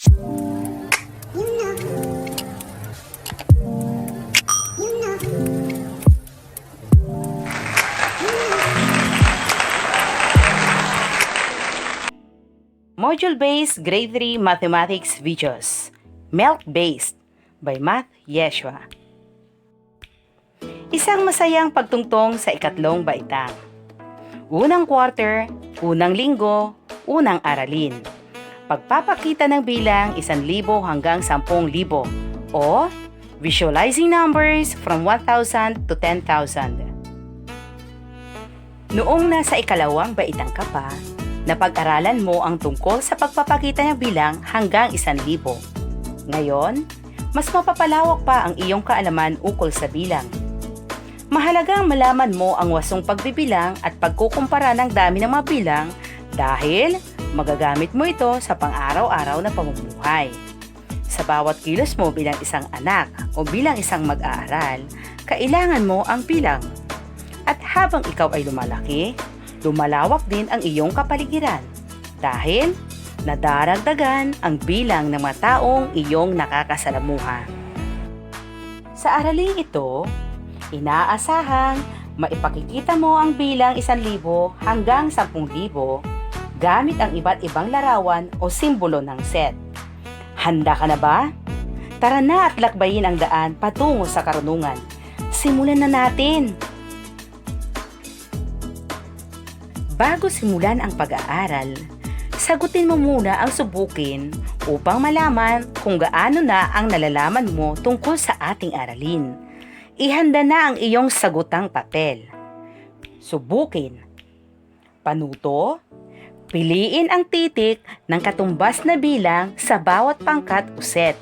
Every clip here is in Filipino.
Module-based Grade 3 Mathematics videos. Milk-based by Math Yeshua. Isang masayang pagtungtong sa ikatlong baitang. Unang quarter, unang linggo, unang aralin. Pagpapakita ng bilang 1,000 hanggang 10,000 o visualizing numbers from 1,000 to 10,000. Noong nasa ikalawang baitang ka pa, napag-aralan mo ang tungkol sa pagpapakita ng bilang hanggang 1,000. Ngayon, mas mapapalawak pa ang iyong kaalaman ukol sa bilang. Mahalagang malaman mo ang wasong pagbibilang at pagkukumpara ng dami ng mga bilang dahil magagamit mo ito sa pang-araw-araw na pamumuhay. Sa bawat kilos mo bilang isang anak o bilang isang mag-aaral, kailangan mo ang bilang. At habang ikaw ay lumalaki, lumalawak din ang iyong kapaligiran dahil nadaragdagan ang bilang ng mga taong iyong nakakasalamuha. Sa araling ito, inaasahang maipakikita mo ang bilang 1,000 hanggang 10,000 gamit ang iba't ibang larawan o simbolo ng set. Handa ka na ba? Tara na at lakbayin ang daan patungo sa karunungan. Simulan na natin! Bago simulan ang pag-aaral, sagutin mo muna ang subukin upang malaman kung gaano na ang nalalaman mo tungkol sa ating aralin. Ihanda na ang iyong sagutang papel. Subukin. Panuto. Piliin ang titik ng katumbas na bilang sa bawat pangkat o set.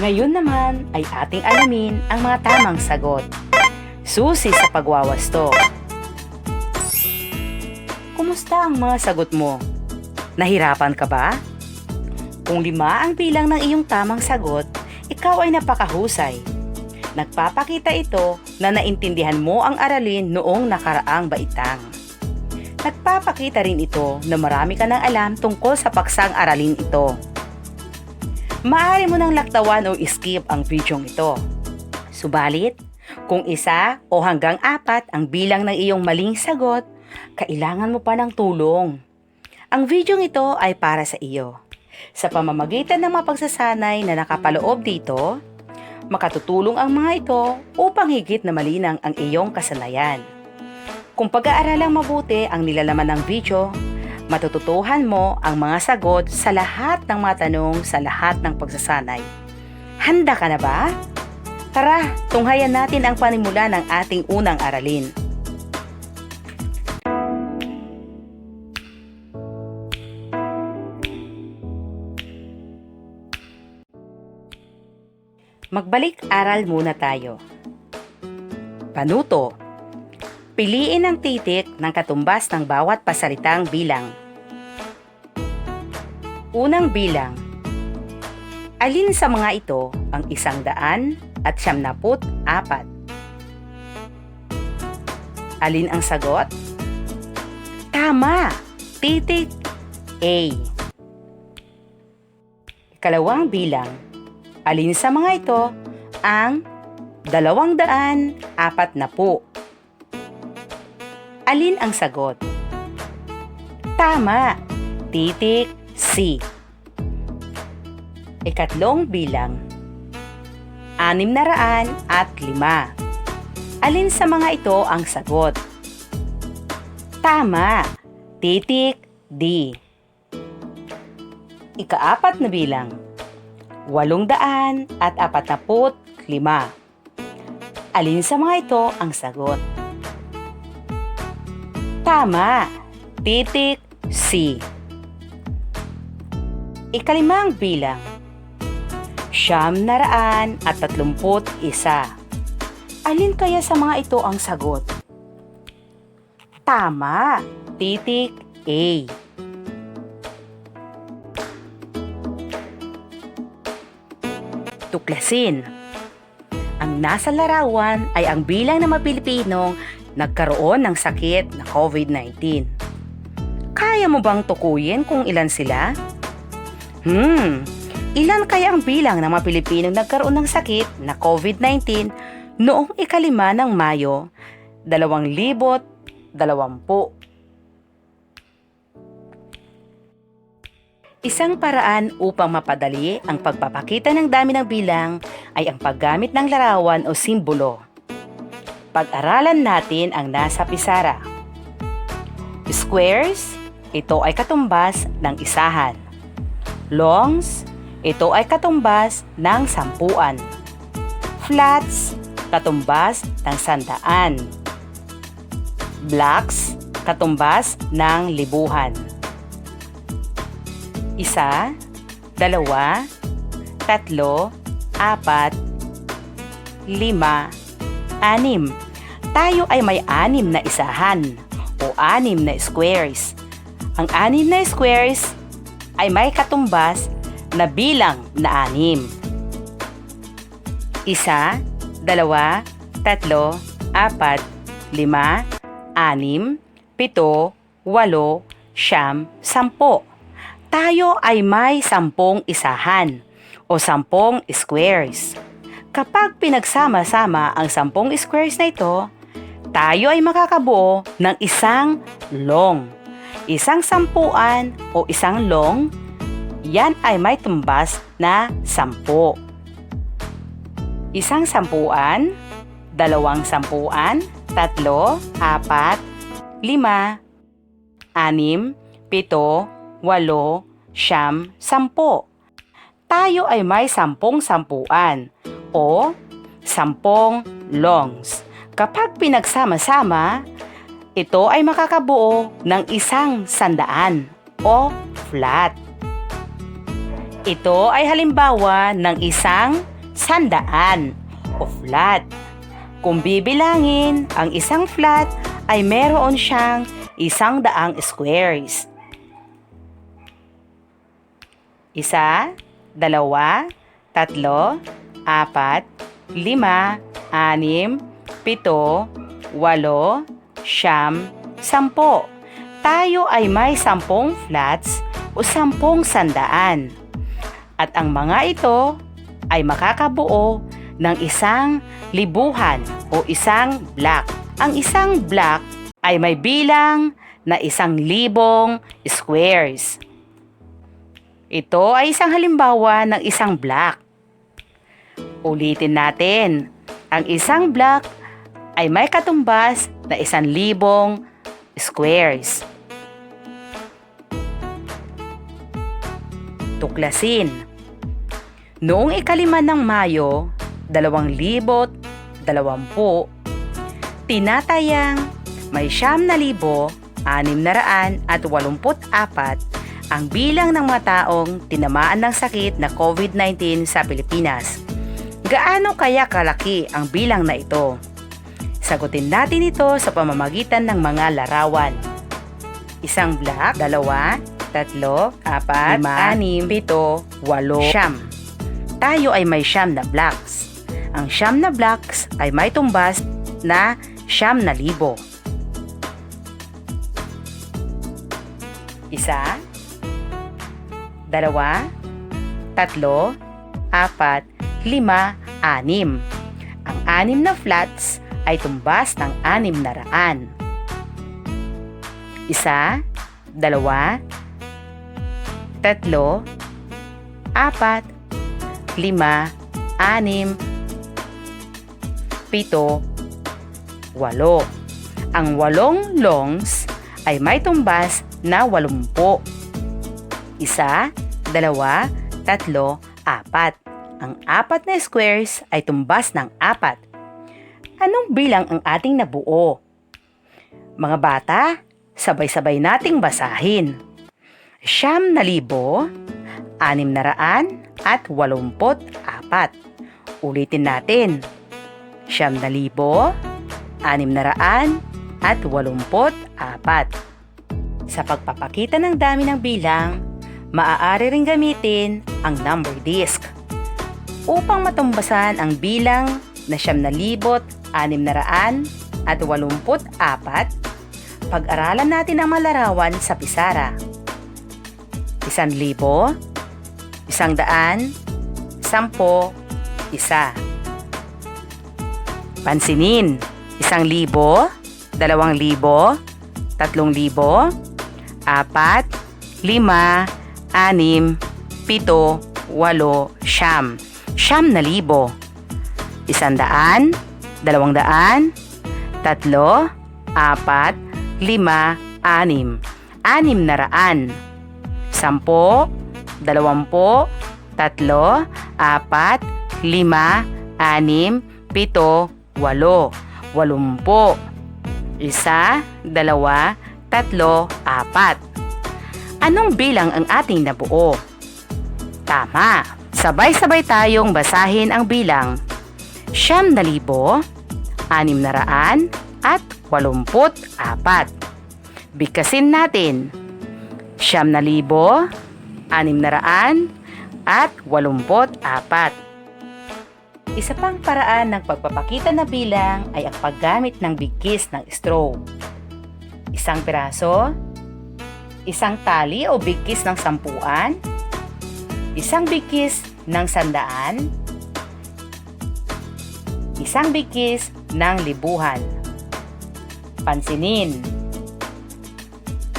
Ngayon naman ay ating alamin ang mga tamang sagot. Susi sa pagwawasto. Kumusta ang mga sagot mo? Nahirapan ka ba? Kung 5 ang bilang ng iyong tamang sagot, ikaw ay napakahusay. Nagpapakita ito na naintindihan mo ang aralin noong nakaraang baitang. Nagpapakita rin ito na marami ka ng alam tungkol sa paksang aralin ito. Maaari mo nang laktawan o skip ang videong ito. Subalit, kung 1 o hanggang 4 ang bilang ng iyong maling sagot, kailangan mo pa ng tulong. Ang videong ito ay para sa iyo. Sa pamamagitan ng mga pagsasanay na nakapaloob dito, makatutulong ang mga ito upang higit na malinang ang iyong kasanayan. Kung pag-aaralang mabuti ang nilalaman ng video, matututuhan mo ang mga sagot sa lahat ng mga tanong sa lahat ng pagsasanay. Handa ka na ba? Tara, tunghayan natin ang panimula ng ating unang aralin. Magbalik-aral muna tayo. Panuto. Piliin ang titik ng katumbas ng bawat pasalitang bilang. Unang bilang. Alin sa mga ito ang 194? Alin ang sagot? Tama! Titik A. Ikalawang bilang. Alin sa mga ito ang 240? Alin ang sagot? Tama. Titik C. Ikatlong bilang. 605. Alin sa mga ito ang sagot? Tama. Titik D. Ikaapat na bilang. 845. Alin sa mga ito ang sagot? Tama. Titik C. Ikalimang bilang. 931. Alin kaya sa mga ito ang sagot? Tama. Titik A. Tuklasin. Ang nasa larawan ay ang bilang ng mga Pilipinong nagkaroon ng sakit na COVID-19. Kaya mo bang tukuyin kung ilan sila? Ilan kaya ang bilang ng mga Pilipinong nagkaroon ng sakit na COVID-19 noong 5 ng Mayo, 2020? Isang paraan upang mapadali ang pagpapakita ng dami ng bilang ay ang paggamit ng larawan o simbolo. Pag-aralan natin ang nasa pisara. Squares, ito ay katumbas ng isahan. Longs, ito ay katumbas ng 10. Flats, katumbas ng 100. Blocks, katumbas ng 1,000. 1, 2, 3, 4, 5, 6. Tayo ay may 6 na isahan o 6 na squares. Ang 6 na squares ay may katumbas na bilang na 6. 1, 2, 3, 4, 5, 6, 7, 8, 9, 10. Tayo ay may 10 isahan o 10 squares. Kapag pinagsama-sama ang 10 squares na ito, tayo ay makakabuo ng isang long. Isang 10 o isang long, yan ay may tumbas na 10. Isang 10, 2 10, 3, 4, 5, 6, 7, 8, 9, 10. Tayo ay may 10 o 10 longs. Kapag pinagsama-sama, ito ay makakabuo ng isang 100 o flat. Ito ay halimbawa ng isang 100 o flat. Kung bibilangin, ang isang flat ay meron siyang 100 squares. 1, 2, 3, 4, 5, 6, 7, 8, 9, 10. Tayo ay may 10 flats o 10 sandaan. At ang mga ito ay makakabuo ng isang 1,000 o isang block. Ang isang block ay may bilang na 1,000 squares. Ito ay isang halimbawa ng isang block. Ulitin natin. Ang isang block ay may katumbas na 1,000 squares. Tuklasin. Noong 5 ng Mayo, 2020, tinatayang may 9,684 ang bilang ng mga taong tinamaan ng sakit na COVID-19 sa Pilipinas. Gaano kaya kalaki ang bilang na ito? Sagutin natin ito sa pamamagitan ng mga larawan. Isang block, 2, 3, 4, 5, 6, 7, 8, 9. Tayo ay may 9 na blocks. Ang 9 na blocks ay may tumbas na 9,000. 1, 2, 3, 4, 5, 6. Ang 6 na flats ay tumbas ng 600. 1, 2, 3, 4, 5, 6, 7, 8, dalawa, tatlo, apat, lima, anim, pito, walo. Ang 8 longs ay may tumbas na 80. Isa, dalawa, tatlo, apat. Ang 4 na squares ay tumbas ng 4. Anong bilang ang ating nabuo? Mga bata, sabay-sabay nating basahin. 9,684. Ulitin natin. 9,684. Sa pagpapakita ng dami ng bilang, maaari ring gamitin ang number disk. Upang matumbasan ang bilang na 9,684, pag-aralan natin ang malarawan sa pisara. 1,000, 100, 10, isa. Pansinin, 1,000, 2,000, 3,000, 4, 5, 6, 7, 8, 9. 9,000. 100, 200, 3, 4, 5, 6. 600. 10, 20, 3, 4, 5, 6, 7, 8. 80. 1, 2, 3, 4. Anong bilang ang ating nabuo? Tama! Sabay-sabay tayong basahin ang bilang 9,684. Bigkasin natin. 9,684. Isa pang paraan ng pagpapakita na bilang ay ang paggamit ng bigkis ng straw. Isang piraso, isang tali o bigkis ng 10, isang bigkis ng 100, isang bigkis ng 1,000. Pansinin.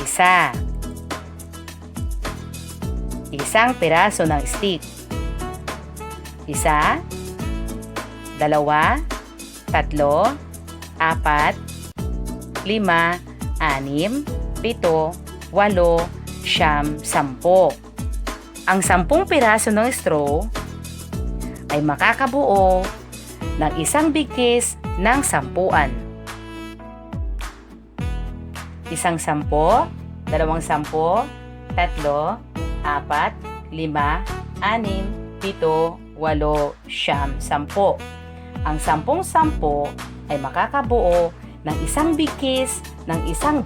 Isa. Isang piraso ng stick. Isa, 2, 3, 4, 5, 6, 7, 8, 9, 10. Ang 10 piraso ng straw ay makakabuo ng isang bigkis ng 10. Isang 10, 2 10, 3, 4, 5, 6, 7, 8, 9, 10. Ang 10 ay makakabuo ng isang bigkis ng 100.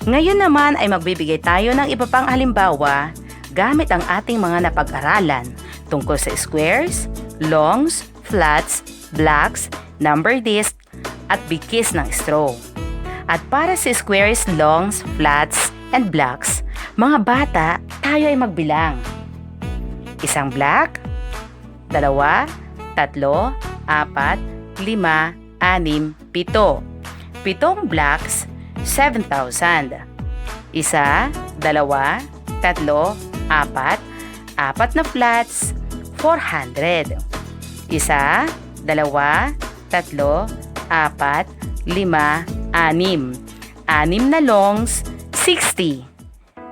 Ngayon naman ay magbibigay tayo ng iba pang halimbawa gamit ang ating mga napag-aralan tungkol sa squares, longs, flats, blocks, number disk, at bigkis ng straw. At para sa squares, longs, flats, and blocks, mga bata, tayo ay magbilang. Isang block, 2, 3, 4, 5, 6, 7. 7 blocks, 7,000. Isa, 2, 3, 4, 4 na flats, 400. Isa, 2, 3, 4, 5, 6. 6 na longs, 60.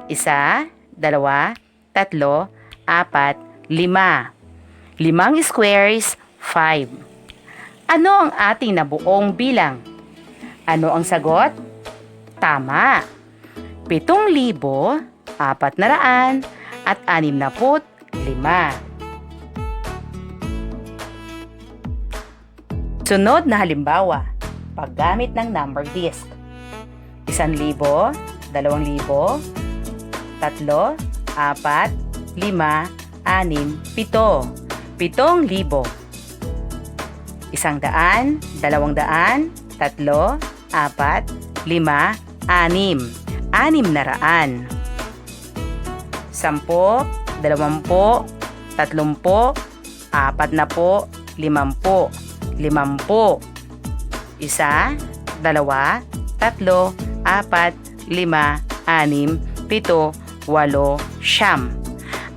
Isa, 2, 3, 4, 5. 5 squares, 5. Ano ang ating nabuong bilang? Ano ang sagot? Tama! 7,465. Sunod na halimbawa, paggamit ng number disk. 1,000, 2,000, 3, 4, 5, 6, 7. 7,000. 100, 200, 3, 4, 5, 6. 600. 10, 20, 30, 40, 50. 50. Isa, 2, 3, 4, 5, 6, 7, 8, 9.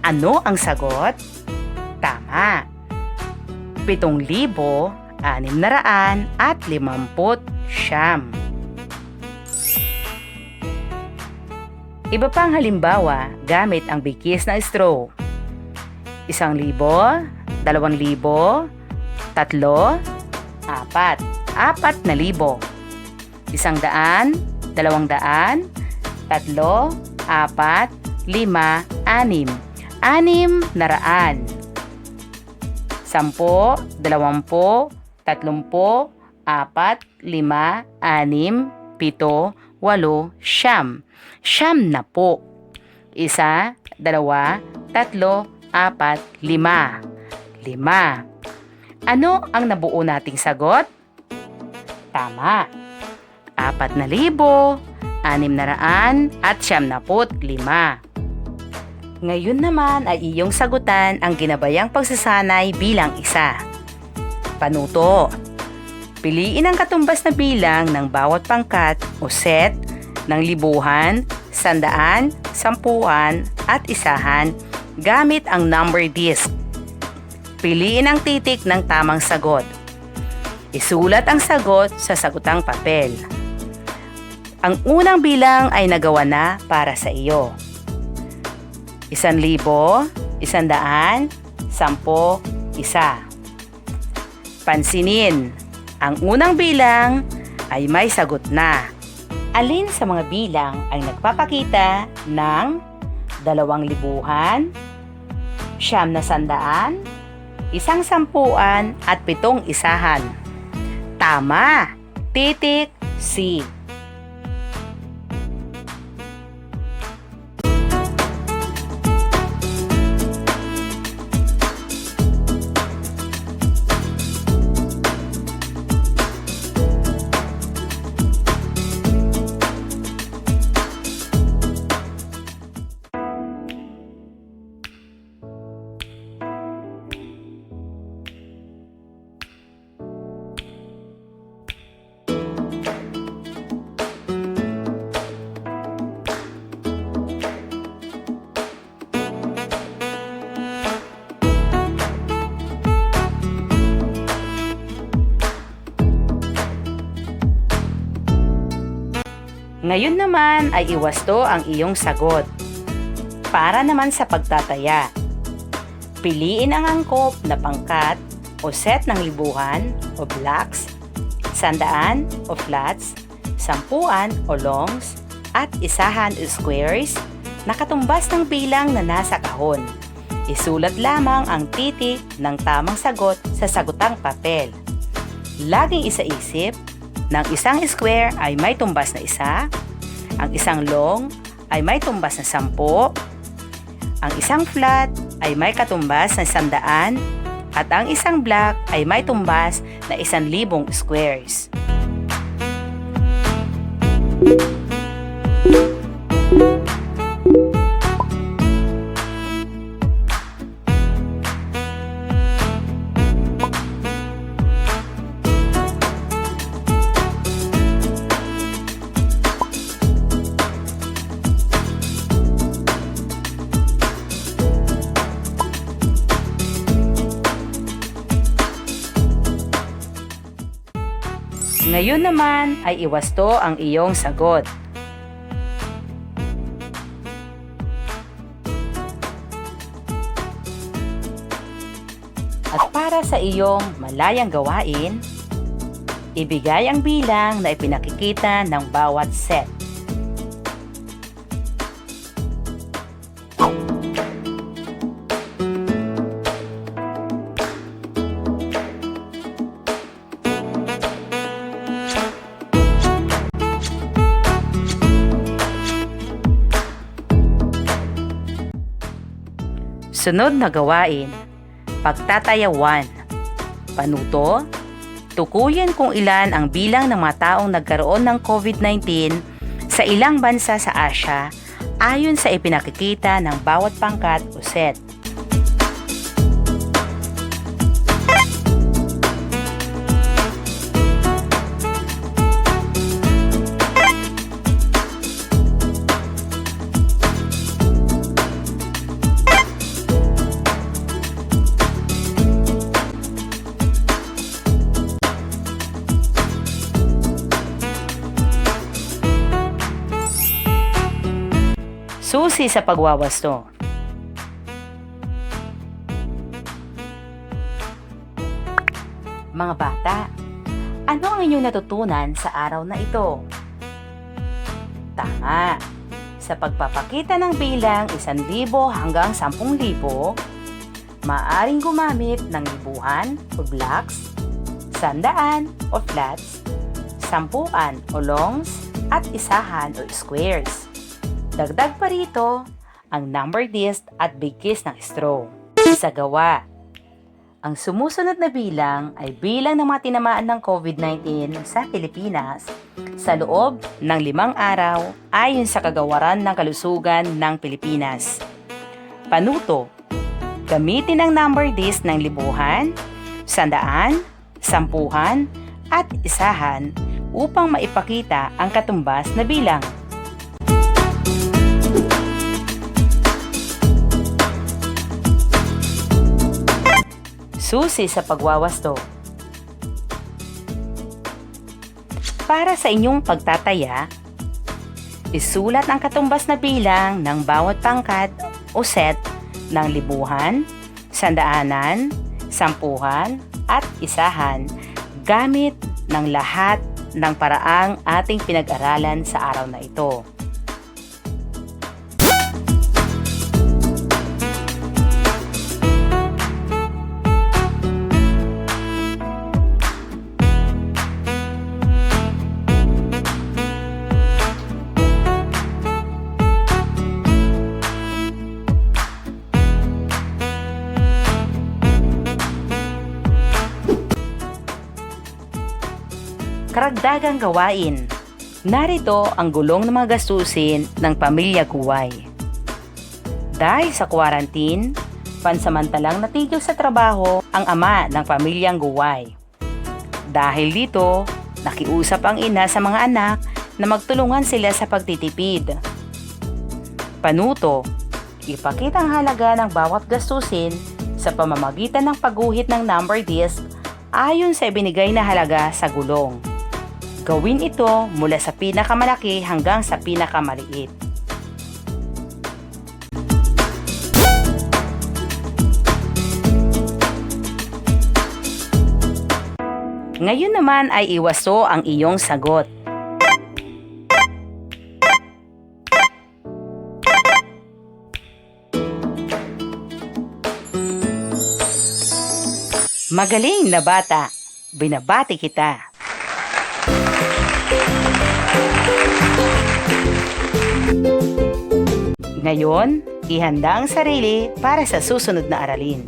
Ano ang sagot? Tama. 7,650. Iba pang halimbawa gamit ang bigkis na straw. 1,000, 2,000, 3, 4, 4,000. 100, 200, 3, 4, 5, 6. 600. 10, 20, 30, 4, 5, 6, 7, 8, 9. 9 na po. 1, 2, 3, 4, 5. 5. Ano ang nabuo nating sagot? Tama. 4,000, 600 at 95. Ngayon naman ay iyong sagutan ang ginabayang pagsasanay bilang isa. Panuto. Piliin ang katumbas na bilang ng bawat pangkat o set ng libuhan, sandaan, sampuan at isahan gamit ang number disc. Piliin ang titik ng tamang sagot. Isulat ang sagot sa sagutang papel. Ang unang bilang ay nagawa na para sa iyo. 1,000, 100, 10, 1. Pansinin, ang unang bilang ay may sagot na. Alin sa mga bilang ay nagpapakita ng 2,000, 900, 1 sampuan at 7 isahan? Tama! Titik C. Ngayon naman ay iwasto ang iyong sagot. Para naman sa pagtataya, piliin ang angkop na pangkat o set ng libuhan o blocks, sandaan o flats, sampuan o longs, at isahan o squares na katumbas ng bilang na nasa kahon. Isulat lamang ang titik ng tamang sagot sa sagutang papel. Laging isaisip, ng isang square ay may tumbas na 1, ang isang long ay may tumbas na 10, ang isang flat ay may katumbas na 100, at ang isang block ay may tumbas na 1,000 squares. Ngayon naman ay iwasto ang iyong sagot. At para sa iyong malayang gawain, ibigay ang bilang na ipinakikita ng bawat set. Sunod na gawain, pagtataya 1. Panuto, tukuyin kung ilan ang bilang ng mga taong nagkaroon ng COVID-19 sa ilang bansa sa Asia ayon sa ipinakikita ng bawat pangkat o set. Susi sa pagwawasto. Mga bata, ano ang inyong natutunan sa araw na ito? Tama! Sa pagpapakita ng bilang 1,000 hanggang 10,000, maaaring gumamit ng libuhan o blocks, 100 o flats, 10 o longs, at isahan o squares. Dagdag pa rito ang number disc at bigkis ng straw. Isagawa. Ang sumusunod na bilang ay bilang ng mga tinamaan ng COVID-19 sa Pilipinas sa loob ng 5 araw ayon sa Kagawaran ng Kalusugan ng Pilipinas. Panuto. Gamitin ang number disc ng libuhan, 100, 10, at isahan upang maipakita ang katumbas na bilang. Susi sa pagwawasto. Para sa inyong pagtataya, isulat ang katumbas na bilang ng bawat pangkat o set ng libuhan, 100, 10, at isahan gamit ng lahat ng paraang ating pinag-aralan sa araw na ito. Karagdagang gawain. Narito ang gulong ng mga gastusin ng pamilya Guway. Dahil sa quarantine, pansamantalang natigil sa trabaho ang ama ng pamilyang Guway. Dahil dito, nakiusap ang ina sa mga anak na magtulungan sila sa pagtitipid. Panuto. Ipakita ang halaga ng bawat gastusin sa pamamagitan ng pagguhit ng number disc ayon sa ibinigay na halaga sa gulong. Gawin ito mula sa pinakamalaki hanggang sa pinakamaliit. Ngayon naman ay iwasto ang iyong sagot. Magaling na bata! Binabati kita! Ngayon, ihanda ang sarili para sa susunod na aralin.